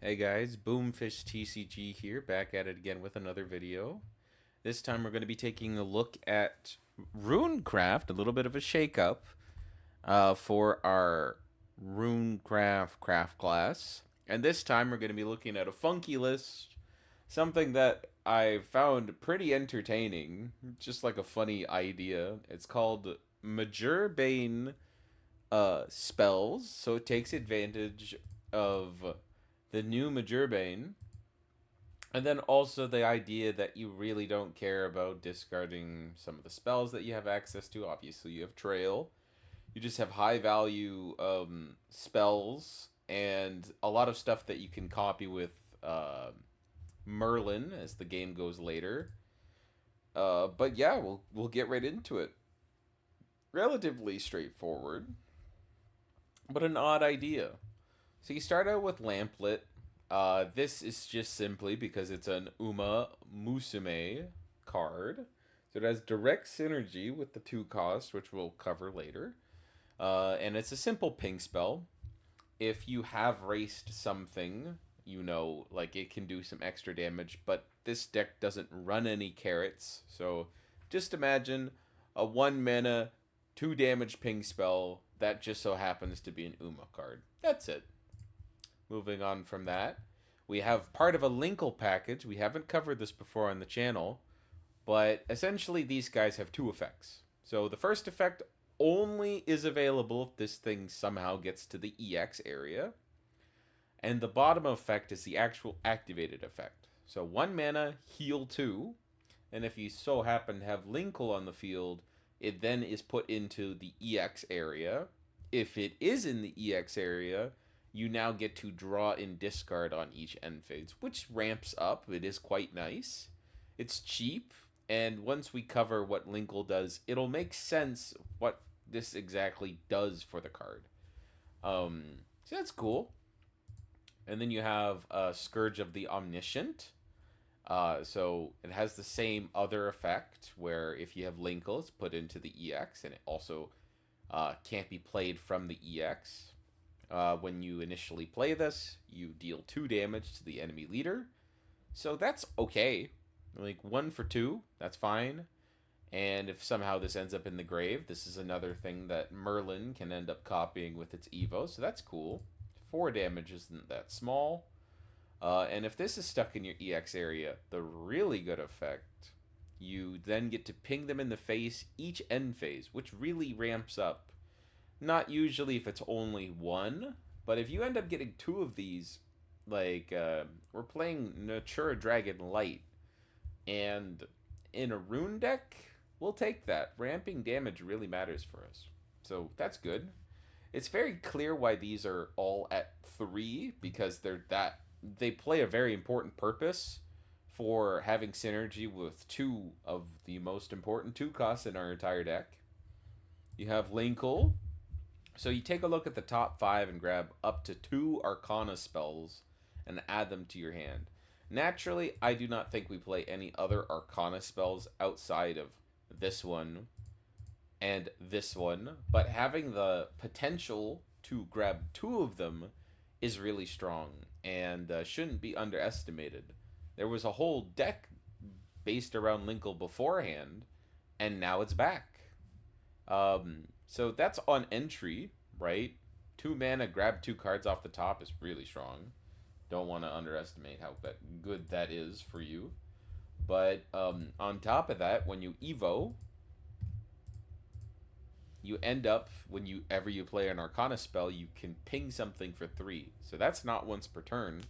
Hey guys, Boomfish TCG here, back at it again with another video. This time we're going to be taking a look at Runecraft, a little bit of a shakeup for our Runecraft class. And this time we're going to be looking at a funky list, something that I found pretty entertaining, just like a funny idea. It's called Major Bane spells, so it takes advantage of the new Majurbane, and then also the idea that you really don't care about discarding some of the spells that you have access to. Obviously, you have Trail. You just have high value spells and a lot of stuff that you can copy with Merlin as the game goes later. But yeah, we'll get right into it. Relatively straightforward, but an odd idea. So you start out with Lamplit. This is just simply because it's an Uma Musume card. So it has direct synergy with the 2 cost, which we'll cover later. And it's a simple ping spell. If you have raced something, like it can do some extra damage, but this deck doesn't run any carrots. So just imagine a 1 mana, 2 damage ping spell that just so happens to be an Uma card. That's it. Moving on from that, we have part of a Linkle package. We haven't covered this before on the channel, but essentially these guys have 2 effects. So the first effect only is available if this thing somehow gets to the EX area, and the bottom effect is the actual activated effect. So 1 mana, heal 2, and if you so happen to have Linkle on the field, it then is put into the EX area. If it is in the EX area, you now get to draw and discard on each end phase, which ramps up. It is quite nice. It's cheap, and once we cover what Linkle does, it'll make sense what this exactly does for the card. So that's cool. And then you have Scourge of the Omniscient. So it has the same other effect, where if you have Linkle, it's put into the EX, and it also can't be played from the EX. When you initially play this, you deal 2 damage to the enemy leader. So that's okay. Like 1 for 2, that's fine. And if somehow this ends up in the grave, this is another thing that Merlin can end up copying with its Evo. So that's cool. 4 damage isn't that small. And if this is stuck in your EX area, the really good effect, you then get to ping them in the face each end phase, which really ramps up. Not usually if it's only 1, but if you end up getting 2 of these, like, we're playing Natura Dragon Light, and in a Rune deck, we'll take that. Ramping damage really matters for us. So that's good. It's very clear why these are all at 3, because they play a very important purpose for having synergy with 2 of the most important 2 costs in our entire deck. You have Linkle. So you take a look at the top 5 and grab up to 2 Arcana spells and add them to your hand. Naturally, I do not think we play any other Arcana spells outside of this one and this one, but having the potential to grab 2 of them is really strong and shouldn't be underestimated. There was a whole deck based around Linkle beforehand, and now it's back. So that's on entry, right? 2 mana, grab 2 cards off the top is really strong. Don't want to underestimate how good that is for you. But on top of that, when you Evo, you end up, whenever you play an Arcana spell, you can ping something for 3. So that's not once per turn.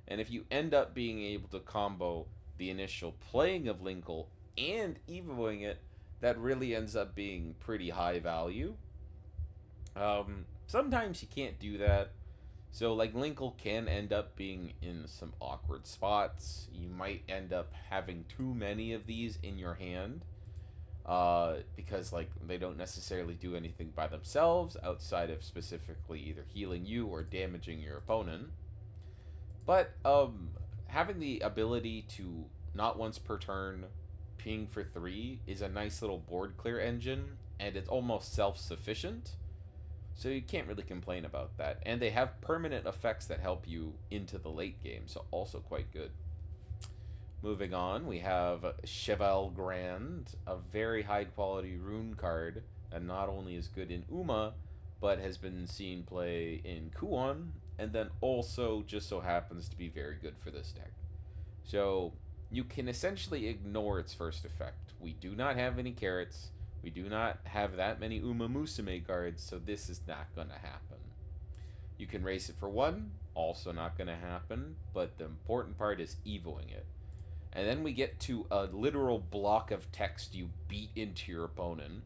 And if you end up being able to combo the initial playing of Linkle and Evoing it, that really ends up being pretty high value. Sometimes you can't do that. So like Linkle can end up being in some awkward spots. You might end up having too many of these in your hand. Because like they don't necessarily do anything by themselves outside of specifically either healing you or damaging your opponent. But having the ability to not once per turn ping for 3 is a nice little board clear engine, and it's almost self-sufficient. So you can't really complain about that. And they have permanent effects that help you into the late game, so also quite good. Moving on, we have Cheval Grand, a very high quality rune card that not only is good in Uma, but has been seen play in Kuon, and then also just so happens to be very good for this deck. So you can essentially ignore its first effect. We do not have any carrots. We do not have that many Uma Musume cards, so this is not going to happen. You can race it for one, also not going to happen, but the important part is evoing it. And then we get to a literal block of text you beat into your opponent.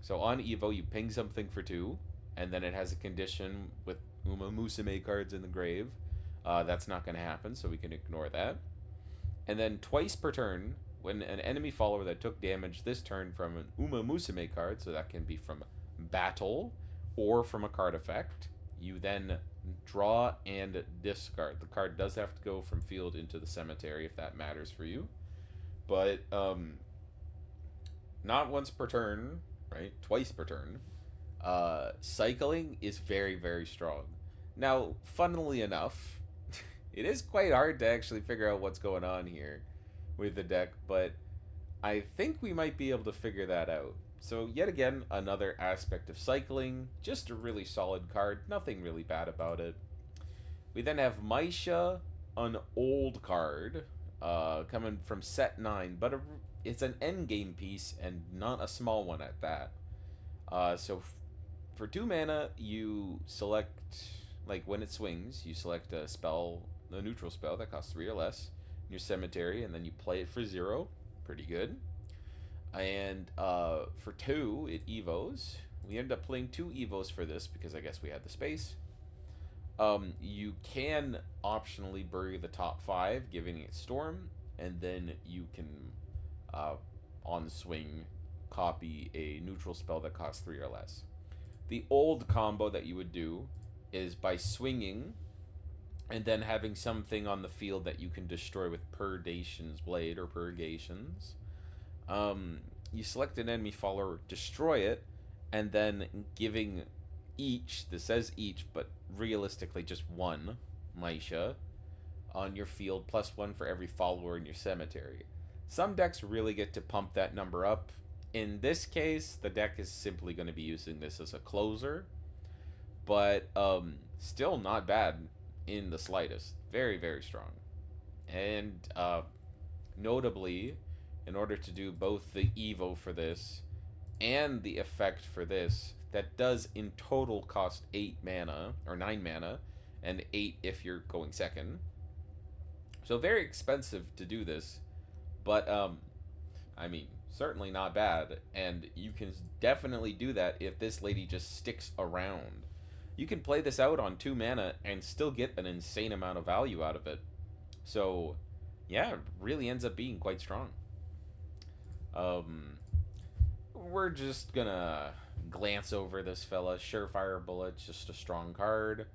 So on Evo, you ping something for 2, and then it has a condition with Uma Musume cards in the grave. That's not going to happen, so we can ignore that. And then twice per turn, when an enemy follower that took damage this turn from an Uma Musume card, so that can be from battle or from a card effect, you then draw and discard. The card does have to go from field into the cemetery if that matters for you. But not once per turn, right? Twice per turn. Cycling is very, very strong. Now, funnily enough, it is quite hard to actually figure out what's going on here with the deck, but I think we might be able to figure that out. So yet again, another aspect of cycling, just a really solid card, nothing really bad about it. We then have Maisha, an old card, coming from set 9, but it's an endgame piece and not a small one at that. So for 2 mana, you select, like when it swings, you select a spell, a neutral spell that costs 3 or less in your cemetery, and then you play it for 0. Pretty good. And for 2, it evos. We ended up playing 2 evos for this because I guess we had the space. You can optionally bury the top 5, giving it Storm, and then you can, on swing, copy a neutral spell that costs 3 or less. The old combo that you would do is by swinging and then having something on the field that you can destroy with Purgation's Blade or Purgations. You select an enemy follower, destroy it, and then giving each, this says each, but realistically just 1 Maisha on your field, +1 for every follower in your cemetery. Some decks really get to pump that number up. In this case, the deck is simply going to be using this as a closer, but still not bad in the slightest. Very, very strong. And notably, in order to do both the Evo for this and the effect for this, that does in total cost 8 mana, or 9 mana, and 8 if you're going second. So very expensive to do this, but I mean, certainly not bad, and you can definitely do that if this lady just sticks around. You can play this out on 2 mana and still get an insane amount of value out of it. So, yeah, it really ends up being quite strong. We're just gonna glance over this fella. Surefire Bullet, just a strong card.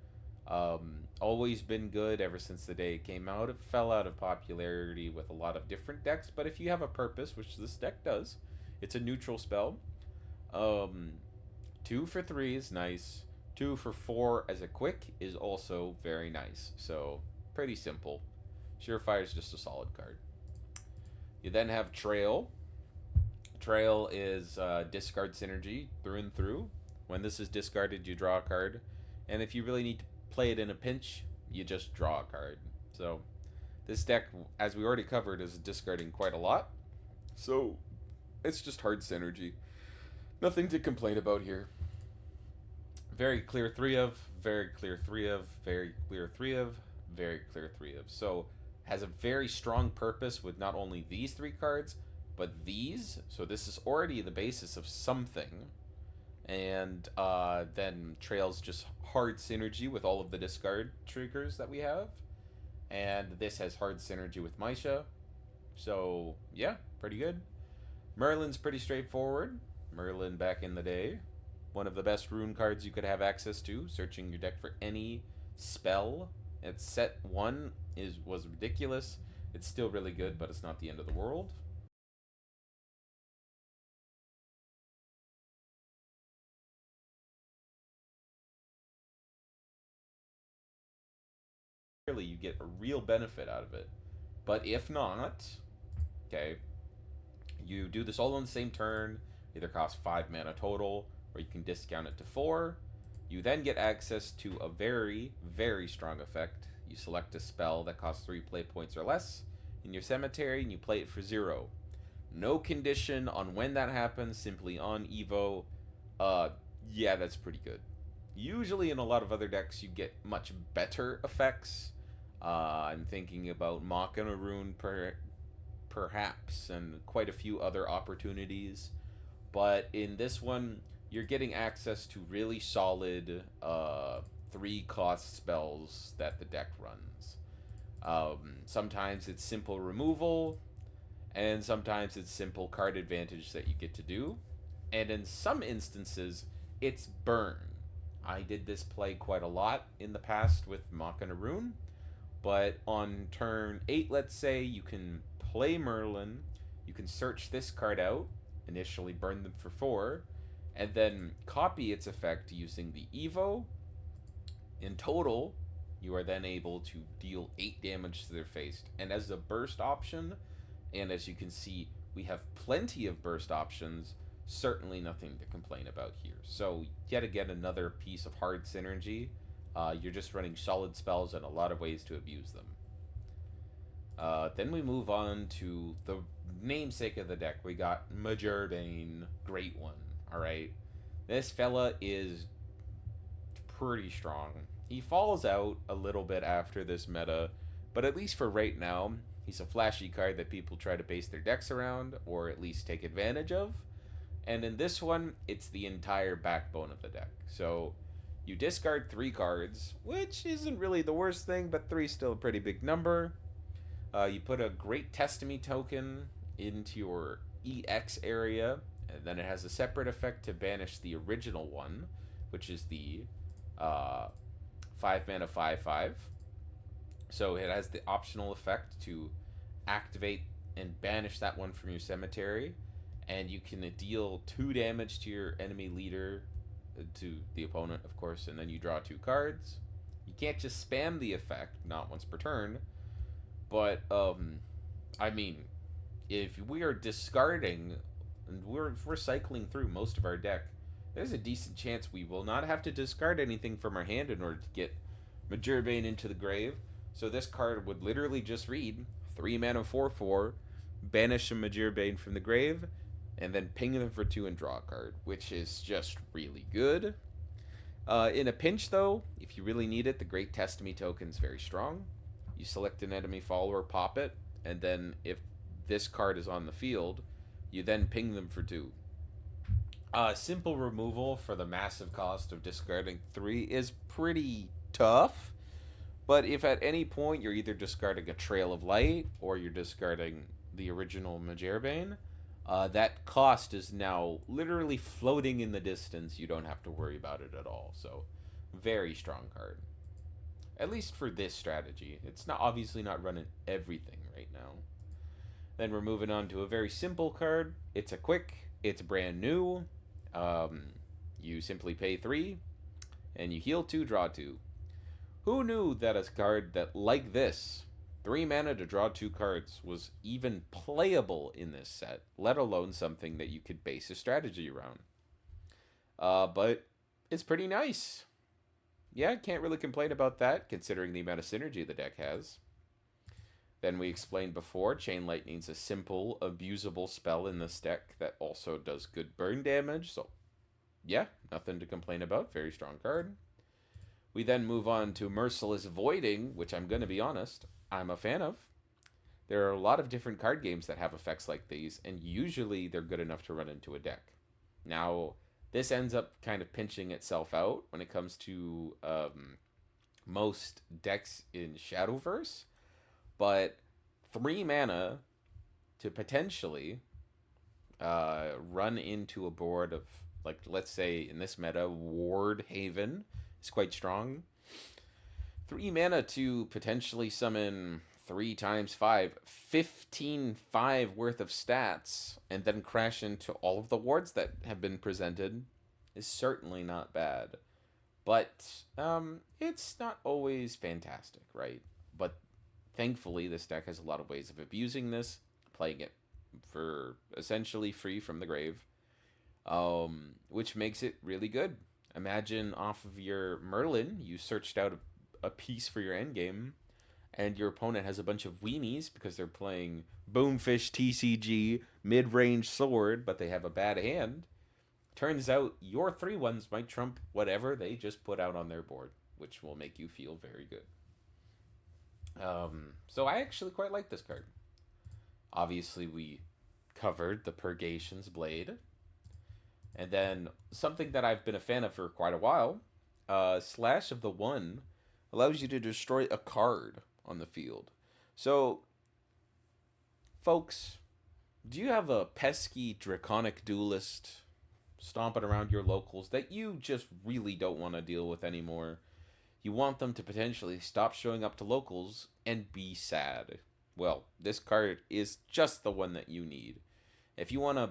Always been good ever since the day it came out. It fell out of popularity with a lot of different decks, but if you have a purpose, which this deck does, it's a neutral spell. 2 for 3 is nice. 2 for 4 as a quick is also very nice. So, pretty simple. Surefire is just a solid card. You then have Trail. Trail is discard synergy through and through. When this is discarded, you draw a card. And if you really need to play it in a pinch, you just draw a card. So this deck, as we already covered, is discarding quite a lot. So it's just hard synergy. Nothing to complain about here. Very clear 3 of, very clear 3 of, very clear 3 of, very clear 3 of. So has a very strong purpose with not only these 3 cards, but these. So this is already the basis of something. And then Trail's just hard synergy with all of the discard triggers that we have. And this has hard synergy with Maisha. So, yeah, pretty good. Merlin's pretty straightforward. Merlin back in the day. One of the best rune cards you could have access to, searching your deck for any spell. At set 1 was ridiculous. It's still really good, but it's not the end of the world. Really, you get a real benefit out of it. But if not, okay, you do this all on the same turn. Either costs 5 mana total, or you can discount it to 4. You then get access to a very, very strong effect. You select a spell that costs 3 play points or less in your cemetery, and you play it for 0. No condition on when that happens, simply on Evo. Uh, yeah, that's pretty good. Usually in a lot of other decks, you get much better effects. I'm thinking about Machina Rune, perhaps, and quite a few other opportunities. But in this one, you're getting access to really solid 3 cost spells that the deck runs. Sometimes it's simple removal, and sometimes it's simple card advantage that you get to do. And in some instances, it's burn. I did this play quite a lot in the past with Machina Rune, but on turn 8, let's say, you can play Merlin, you can search this card out, initially burn them for 4, and then copy its effect using the Evo. In total, you are then able to deal 8 damage to their face. And as a burst option, and as you can see, we have plenty of burst options, certainly nothing to complain about here. So, yet again, another piece of hard synergy. You're just running solid spells and a lot of ways to abuse them. Then we move on to the namesake of the deck. We got Majurbane, great one. All right, this fella is pretty strong. He falls out a little bit after this meta, but at least for right now, he's a flashy card that people try to base their decks around, or at least take advantage of. And in this one, it's the entire backbone of the deck. So you discard 3 cards, which isn't really the worst thing, but 3 is still a pretty big number. You put a Great Testimony token into your EX area, and then it has a separate effect to banish the original one, which is the 5 mana 5/5. So it has the optional effect to activate and banish that one from your cemetery, and you can deal 2 damage to your enemy leader, to the opponent, of course, and then you draw 2 cards. You can't just spam the effect, not once per turn, but I mean, if we are discarding and we're cycling through most of our deck, there's a decent chance we will not have to discard anything from our hand in order to get Majurbane into the grave. So this card would literally just read 3 mana 4/4, banish a Majurbane from the grave, and then ping them for 2 and draw a card, which is just really good. In a pinch, though, if you really need it, the Great Testimony token is very strong. You select an enemy follower, pop it, and then if this card is on the field, you then ping them for 2. Simple removal for the massive cost of discarding 3 is pretty tough. But if at any point you're either discarding a Trail of Light or you're discarding the original Majurbane, that cost is now literally floating in the distance. You don't have to worry about it at all. So, very strong card. At least for this strategy. It's not obviously not running everything right now. Then we're moving on to a very simple card. It's a quick. It's brand new. You simply pay 3, and you heal 2, draw 2. Who knew that a card that, like this, 3 mana to draw 2 cards, was even playable in this set, let alone something that you could base a strategy around. But it's pretty nice. Yeah, can't really complain about that, considering the amount of synergy the deck has. Then we explained before, Chain Lightning's a simple, abusable spell in this deck that also does good burn damage, so yeah, nothing to complain about, very strong card. We then move on to Merciless Voiding, which I'm going to be honest, I'm a fan of. There are a lot of different card games that have effects like these, and usually they're good enough to run into a deck. Now, this ends up kind of pinching itself out when it comes to most decks in Shadowverse, but 3 mana to potentially run into a board of, like, let's say in this meta, Ward Haven is quite strong. 3 mana to potentially summon 3 times 5, 15/5 worth of stats, and then crash into all of the wards that have been presented is certainly not bad. But it's not always fantastic, right? But thankfully, this deck has a lot of ways of abusing this, playing it for essentially free from the grave, which makes it really good. Imagine off of your Merlin, you searched out a piece for your endgame, and your opponent has a bunch of weenies because they're playing Boomfish TCG mid range sword, but they have a bad hand. Turns out your 3/1s might trump whatever they just put out on their board, which will make you feel very good. So I actually quite like this card. Obviously, we covered the Purgation's Blade. And then something that I've been a fan of for quite a while, Slash of the One allows you to destroy a card on the field. So, folks, do you have a pesky Draconic Duelist stomping around your locals that you just really don't want to deal with anymore? You want them to potentially stop showing up to locals and be sad. Well, this card is just the one that you need. If you want to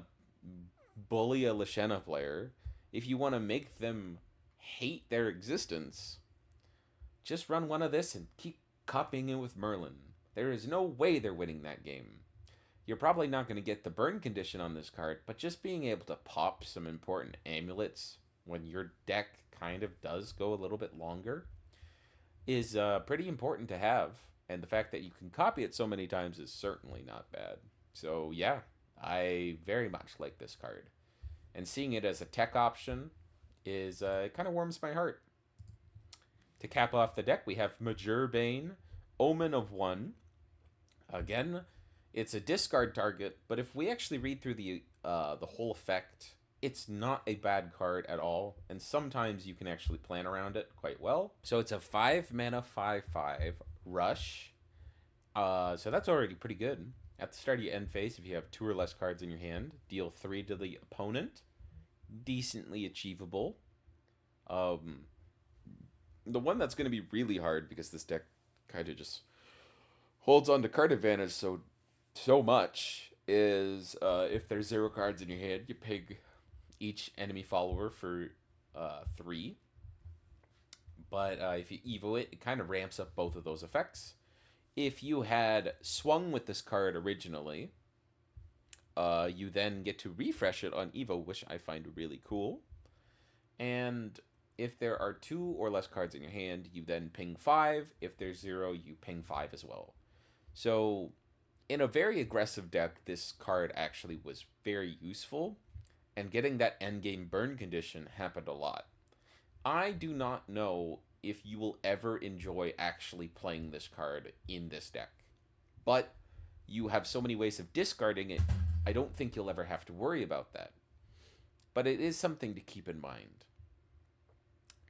bully a Lashena player, if you want to make them hate their existence, just run one of this and keep copying it with Merlin. There is no way they're winning that game. You're probably not going to get the burn condition on this card, but just being able to pop some important amulets when your deck kind of does go a little bit longer is pretty important to have. And the fact that you can copy it so many times is certainly not bad. So yeah, I very much like this card. And seeing it as a tech option is it kind of warms my heart. To cap off the deck, we have Major Bane, Omen of One. Again, it's a discard target, but if we actually read through the whole effect, it's not a bad card at all, and sometimes you can actually plan around it quite well. So it's a 5 mana 5/5 rush. So that's already pretty good. At the start of your end phase, if you have 2 or less cards in your hand, deal 3 to the opponent. Decently achievable. The one that's going to be really hard, because this deck kind of just holds on to card advantage so much, is if there's 0 cards in your hand, you pig each enemy follower for 3. But if you evo it, it kind of ramps up both of those effects. If you had swung with this card originally, you then get to refresh it on evo, which I find really cool. And if there are 2 or less cards in your hand, you then ping 5. If there's 0, you ping 5 as well. So in a very aggressive deck, this card actually was very useful, and getting that endgame burn condition happened a lot. I do not know if you will ever enjoy actually playing this card in this deck, but you have so many ways of discarding it, I don't think you'll ever have to worry about that. But it is something to keep in mind.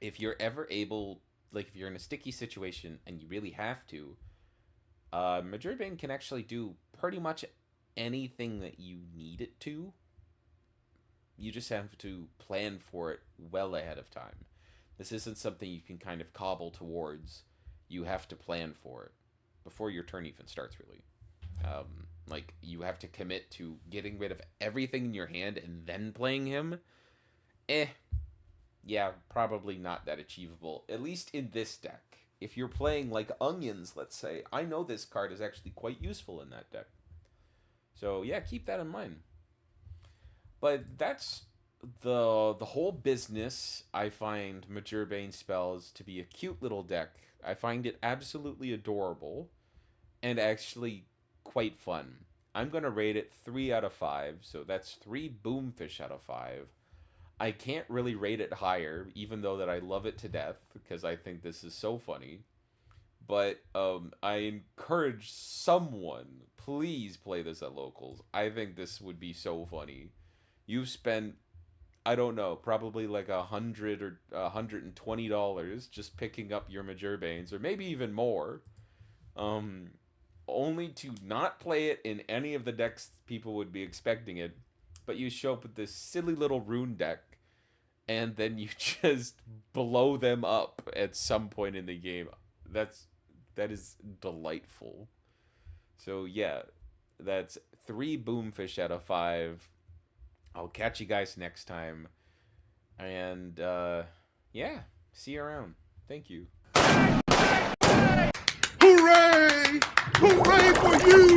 If you're ever able, like if you're in a sticky situation and you really have to, Major Bane can actually do pretty much anything that you need it to. You just have to plan for it well ahead of time. This isn't something you can kind of cobble towards. You have to plan for it before your turn even starts, really. Like, you have to commit to getting rid of everything in your hand and then playing him. Yeah, probably not that achievable, at least in this deck. If you're playing like Onions, let's say, I know this card is actually quite useful in that deck. So yeah, keep that in mind. But that's the whole business. I find Major Bane spells to be a cute little deck. I find it absolutely adorable and actually quite fun. I'm going to rate it 3 out of 5, so that's 3 Boomfish out of 5. I can't really rate it higher, even though that I love it to death, because I think this is so funny. But I encourage someone, please play this at locals. I think this would be so funny. You've spent, I don't know, probably like $100 or $120 just picking up your Major Banes, or maybe even more. Only to not play it in any of the decks people would be expecting it, but you show up with this silly little Rune deck, and then you just blow them up at some point in the game. That is delightful. So yeah, that's 3 Boomfish out of 5. I'll catch you guys next time, and yeah, see you around. Thank you. Hooray! for you!